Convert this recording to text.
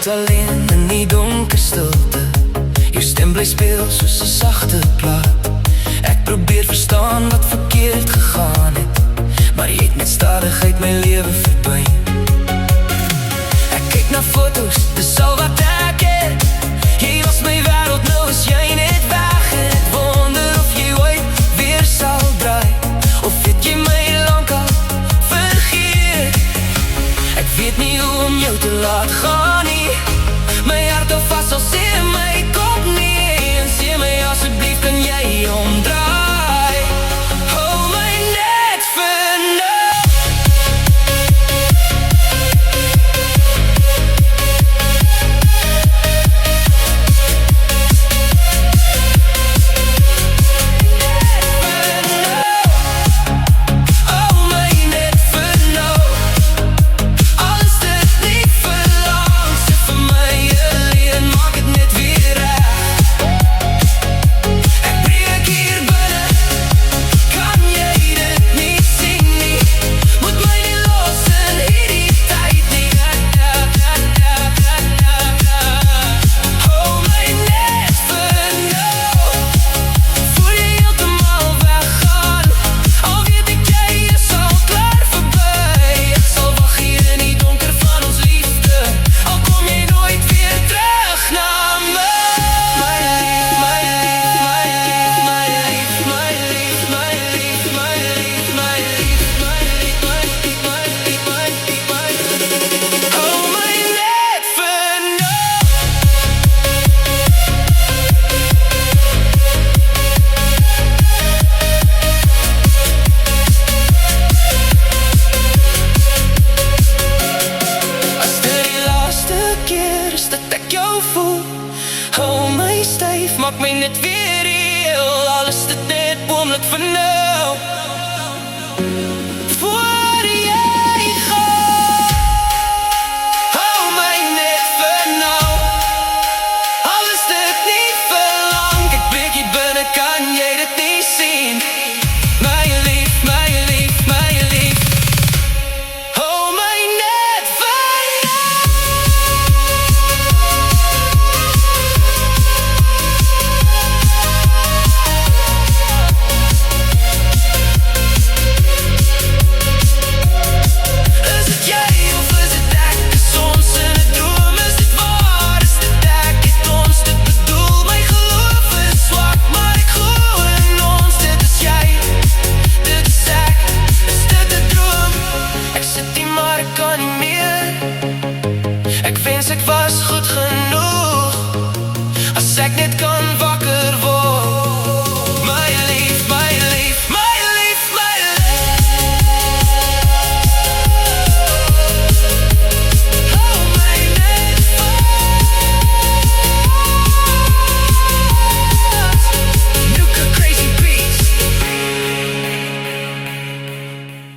sit alleen in die donker stilte. Jou stem bly speel soos 'n sagte plaat. Ek probeer verstaan wat verkeerd gegaan het, maar jy het met stadigheid my lewe verdwyn. Ek kyk na foto's, dis al wat ek het. Jy was my wêreld, nou is jy net weg. En ek wonder of jy ooit weer sal draai, of het jy my lankal vergeet. Ek weet nie hoe om jou te laat gaan nie. My hart hou vas, al sê my kop nie. En sê my asseblief, kan jy omdraai? Hou my net vir nou. Hou my net vir nou. Al is dit nie vir lang, sê vir my alleen, maak het net weer reg. Ek breek hier binne, kan jy dit nie sien nie? Moet my nie los in hierdie tyd nie. Hou my net vir nou. Voor jy heeltemal weggaan, al weet ek jy is al klaar verby. Ek sal wag hier in die donker van ons liefde, al kom jy nooit weer terug na my. My lief, my lief, my lief, my lief, my lief, my lief, my lief, my lief, my lief, my lief, my lief, my lief. Hou my net vir nou. As dit die laaste keer is dat ek jou voel, hou my styf, maak my net weer heel. Al is dit net oomlik vir nou. Voor jy gaan, hou my net vir nou. Al is dit nie vir lang, ek breek hier binne, kan jy dit nie sien? My lief, my lief, my lief. Hou my net vir nou. Is dit jy of is dit ek? Is ons in 'n droom? Is dit waar? Is dit ek? Het ons dit bedoel? My geloof is swak, maar ek glo in ons. Dit is jy, dit is ek. Is dit 'n droom? Ek sit hier maar ek kan nie meer. Ek wens ek was goed